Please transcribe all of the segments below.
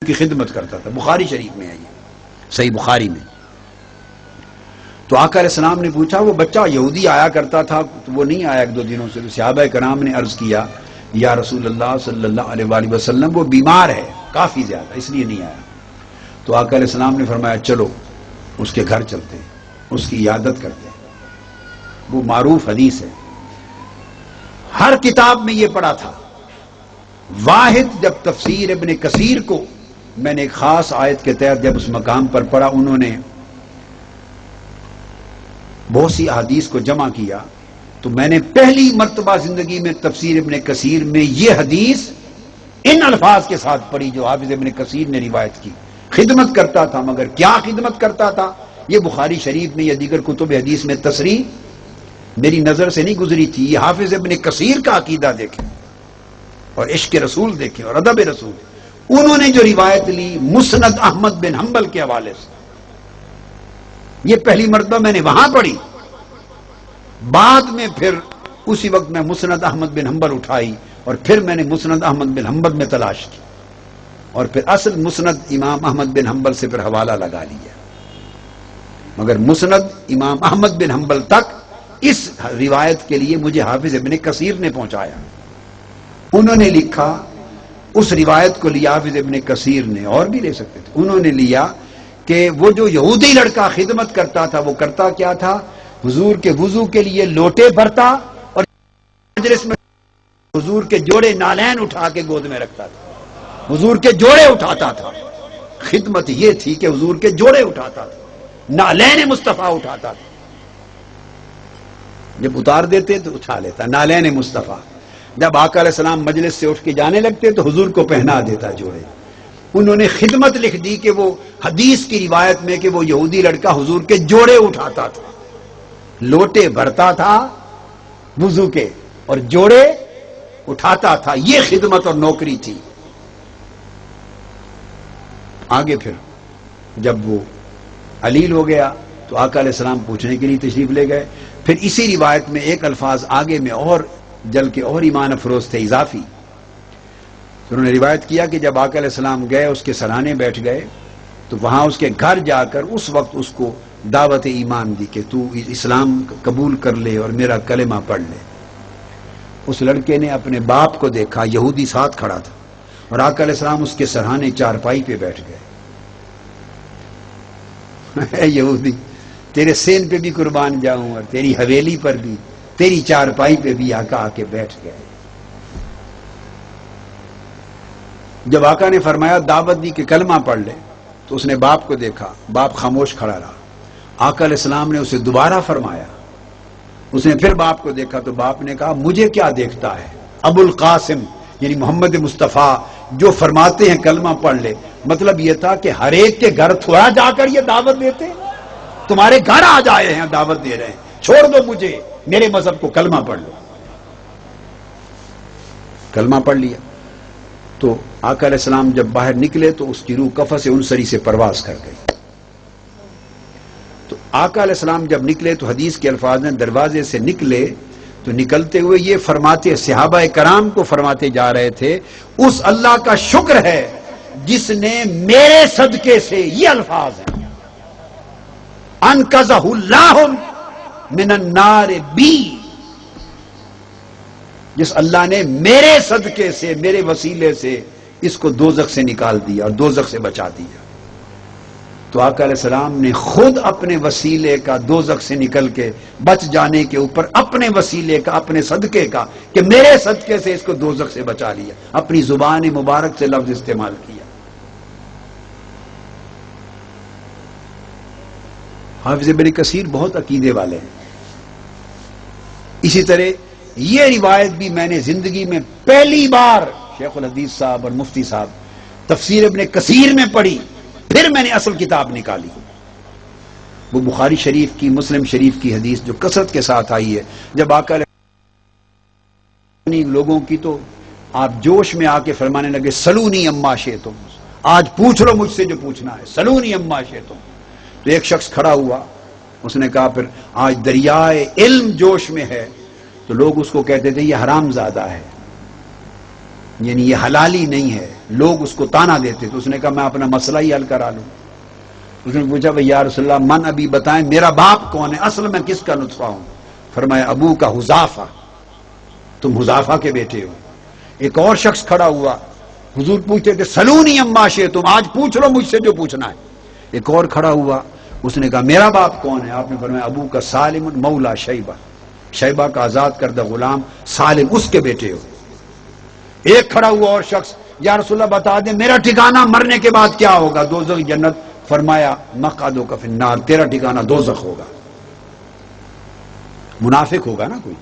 کی خدمت کرتا تھا. بخاری شریف میں ہے یہ، صحیح بخاری میں. تو آقا علیہ السلام نے پوچھا وہ بچہ یہودی آیا کرتا تھا تو وہ نہیں آیا ایک دو دنوں سے. تو صحابہ کرام نے عرض کیا یا رسول اللہ صلی اللہ علیہ وآلہ وسلم وہ بیمار ہے کافی زیادہ اس لیے نہیں آیا. تو آقا علیہ السلام نے فرمایا چلو اس کے گھر چلتے ہیں، اس کی عیادت کرتے ہیں. وہ معروف حدیث ہے، ہر کتاب میں یہ پڑھا تھا. واحد جب تفسیر ابن کثیر کو میں نے ایک خاص آیت کے تحت جب اس مقام پر پڑھا، انہوں نے بہت سی احادیث کو جمع کیا، تو میں نے پہلی مرتبہ زندگی میں تفسیر ابن کثیر میں یہ حدیث ان الفاظ کے ساتھ پڑھی جو حافظ ابن کثیر نے روایت کی. خدمت کرتا تھا، مگر کیا خدمت کرتا تھا یہ بخاری شریف میں یا دیگر کتب حدیث میں تصریح میری نظر سے نہیں گزری تھی. یہ حافظ ابن کثیر کا عقیدہ دیکھیں اور عشق رسول دیکھیں اور ادب رسول. انہوں نے جو روایت لی مسند احمد بن حنبل کے حوالے سے، یہ پہلی مرتبہ میں نے وہاں پڑھی. بعد میں پھر اسی وقت میں مسند احمد بن حنبل اٹھائی اور پھر میں نے مسند احمد بن حنبل میں تلاش کی اور پھر اصل مسند امام احمد بن حنبل سے پھر حوالہ لگا لیا. مگر مسند امام احمد بن حنبل تک اس روایت کے لیے مجھے حافظ ابن کثیر نے پہنچایا. انہوں نے لکھا، اس روایت کو لیا حافظ ابن کثیر نے، اور بھی لے سکتے تھے. انہوں نے لیا کہ وہ جو یہودی لڑکا خدمت کرتا تھا وہ کرتا کیا تھا، حضور کے وضو کے لیے لوٹے بھرتا اور مجلس میں حضور کے جوڑے نالین اٹھا کے گود میں رکھتا تھا، حضور کے جوڑے اٹھاتا تھا. خدمت یہ تھی کہ حضور کے جوڑے اٹھاتا تھا، نالین مصطفیٰ اٹھاتا تھا. جب اتار دیتے تو اٹھا لیتا نالین مصطفیٰ. جب آقا علیہ السلام مجلس سے اٹھ کے جانے لگتے تو حضور کو پہنا دیتا جوڑے. انہوں نے خدمت لکھ دی کہ وہ حدیث کی روایت میں کہ وہ یہودی لڑکا حضور کے جوڑے اٹھاتا تھا، لوٹے بھرتا تھا وضو کے اور جوڑے اٹھاتا تھا. یہ خدمت اور نوکری تھی. آگے پھر جب وہ علیل ہو گیا تو آقا علیہ السلام پوچھنے کے لیے تشریف لے گئے. پھر اسی روایت میں ایک الفاظ آگے میں اور جل کے اور ایمان افروز تھے اضافی. انہوں نے روایت کیا کہ جب آقا علیہ السلام گئے اس کے سرانے بیٹھ گئے تو وہاں اس کے گھر جا کر اس وقت اس کو دعوت ایمان دی کہ تو اسلام قبول کر لے اور میرا کلمہ پڑھ لے. اس لڑکے نے اپنے باپ کو دیکھا، یہودی ساتھ کھڑا تھا، اور آقا علیہ السلام اس کے سرانے چارپائی پہ بیٹھ گئے. اے یہودی، تیرے سین پہ بھی قربان جاؤں اور تیری حویلی پر بھی، تیری چارپائی پہ بھی آقا آ کے بیٹھ گئے. جب آقا نے فرمایا دعوت دی کہ کلمہ پڑھ لے تو اس نے باپ کو دیکھا، باپ خاموش کھڑا رہا. آقا علیہ السلام نے اسے دوبارہ فرمایا، اس نے پھر باپ کو دیکھا تو باپ نے کہا مجھے کیا دیکھتا ہے، ابو القاسم یعنی محمد مصطفیٰ جو فرماتے ہیں کلمہ پڑھ لے. مطلب یہ تھا کہ ہر ایک کے گھر تھوڑا جا کر یہ دعوت دیتے ہیں، تمہارے گھر آ جائے ہیں دعوت دے رہے ہیں، چھوڑ دو مجھے، میرے مذہب کو کلمہ پڑھ لو. کلمہ پڑھ لیا تو آقا علیہ السلام جب باہر نکلے تو اس کی روح قفس انصری سے پرواز کر گئی. تو آقا علیہ السلام جب نکلے تو حدیث کے الفاظ ہیں دروازے سے نکلے تو نکلتے ہوئے یہ فرماتے، صحابہ کرام کو فرماتے جا رہے تھے اس اللہ کا شکر ہے جس نے میرے صدقے سے، یہ الفاظ ہیں، انقذہ اللہ من النار بی، جس اللہ نے میرے صدقے سے، میرے وسیلے سے اس کو دوزخ سے نکال دیا اور دوزخ سے بچا دیا. تو آقا علیہ السلام نے خود اپنے وسیلے کا دوزخ سے نکل کے بچ جانے کے اوپر اپنے وسیلے کا، اپنے صدقے کا کہ میرے صدقے سے اس کو دوزخ سے بچا لیا، اپنی زبان مبارک سے لفظ استعمال کیا. حافظ ابن کثیر بہت عقیدے والے ہیں. اسی طرح یہ روایت بھی میں نے زندگی میں پہلی بار شیخ الحدیث صاحب اور مفتی صاحب تفسیر ابن کثیر میں پڑھی، پھر میں نے اصل کتاب نکالی. وہ بخاری شریف کی، مسلم شریف کی حدیث جو کثرت کے ساتھ آئی ہے. جب آقا لوگوں کی تو آپ جوش میں آ کے فرمانے لگے سلونی اما شئتم، آج پوچھ لو مجھ سے جو پوچھنا ہے، سلونی اما شئتم. تو ایک شخص کھڑا ہوا، اس نے کہا پھر آج دریائے علم جوش میں ہے، تو لوگ اس کو کہتے تھے یہ حرام زادہ ہے، یعنی یہ حلالی نہیں ہے، لوگ اس کو تانا دیتے تو اس نے کہا میں اپنا مسئلہ ہی حل کرا لوں. اس نے پوچھا بھائی یا رسول اللہ من ابھی بتائیں میرا باپ کون ہے, اصل میں کس کا نطفہ ہوں؟ فرمایا ابو کا حذافہ, تم حذافہ کے بیٹے ہو. ایک اور شخص کھڑا ہوا, حضور پوچھتے تھے سلونی اما شئتم, آج پوچھ لو مجھ سے جو پوچھنا ہے. ایک اور کھڑا ہوا, اس نے کہا میرا باپ کون ہے؟ آپ نے فرمایا ابو کا سالم مولا شیبہ, شیبہ کا آزاد کردہ غلام سالم اس کے بیٹے ہو. ایک کھڑا ہوا اور شخص, یا رسول اللہ بتا دیں میرا ٹھکانہ مرنے کے بعد کیا ہوگا؟ دوزخ جنت. فرمایا مقعدک فی النار, تیرا ٹھکانہ دوزخ ہوگا. منافق ہوگا نا کوئی.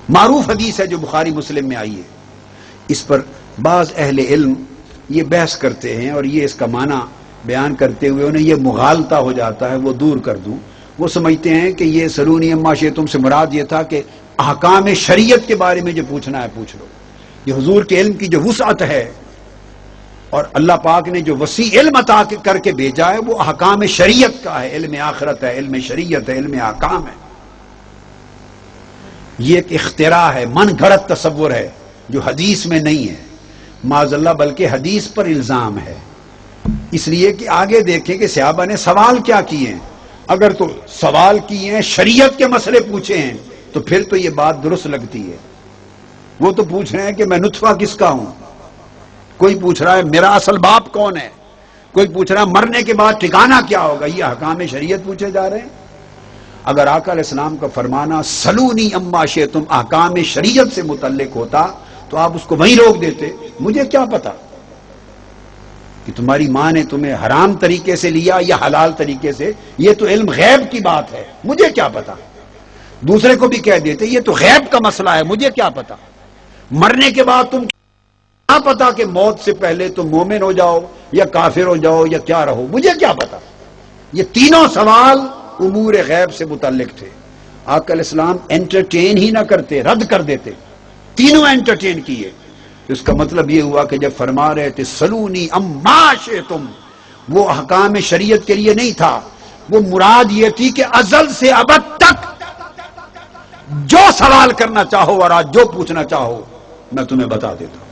معروف حدیث ہے جو بخاری مسلم میں آئی ہے. اس پر بعض اہل علم یہ بحث کرتے ہیں اور یہ اس کا معنی بیان کرتے ہوئے انہیں یہ مغالطہ ہو جاتا ہے, وہ دور کر دوں. وہ سمجھتے ہیں کہ یہ سلونی اما شئتم سے مراد یہ تھا کہ احکام شریعت کے بارے میں جو پوچھنا ہے پوچھ لو. یہ حضور کے علم کی جو وسعت ہے اور اللہ پاک نے جو وسیع علم عطا کر کے بھیجا ہے وہ احکام شریعت کا ہے. علم آخرت ہے, علم شریعت ہے, علم احکام ہے. یہ ایک اختراع ہے, من گھڑت تصور ہے جو حدیث میں نہیں ہے معاذ اللہ, بلکہ حدیث پر الزام ہے. اس لیے کہ آگے دیکھیں کہ صحابہ نے سوال کیا کیے ہیں. اگر تو سوال کیے ہیں شریعت کے مسئلے پوچھے ہیں تو پھر تو یہ بات درست لگتی ہے. وہ تو پوچھ رہے ہیں کہ میں نطفہ کس کا ہوں, کوئی پوچھ رہا ہے میرا اصل باپ کون ہے, کوئی پوچھ رہا ہے مرنے کے بعد ٹھکانہ کیا ہوگا. یہ احکام شریعت پوچھے جا رہے ہیں. اگر آقا علیہ السلام کا فرمانا سلونی اما شئتم احکام شریعت سے متعلق ہوتا تو آپ اس کو وہیں روک دیتے. مجھے کیا پتا کہ تمہاری ماں نے تمہیں حرام طریقے سے لیا یا حلال طریقے سے, یہ تو علم غیب کی بات ہے, مجھے کیا پتا. دوسرے کو بھی کہہ دیتے یہ تو غیب کا مسئلہ ہے, مجھے کیا پتا. مرنے کے بعد تم کیا پتا کہ موت سے پہلے تم مومن ہو جاؤ یا کافر ہو جاؤ یا کیا رہو, مجھے کیا پتا. یہ تینوں سوال امور غیب سے متعلق تھے. آقا علیہ السلام انٹرٹین ہی نہ کرتے, رد کر دیتے. تینوں انٹرٹین کیے. اس کا مطلب یہ ہوا کہ جب فرما رہے تھے سلونی اما شئتم, وہ احکام شریعت کے لیے نہیں تھا, وہ مراد یہ تھی کہ ازل سے ابد تک جو سوال کرنا چاہو اور آج جو پوچھنا چاہو میں تمہیں بتا دیتا ہوں.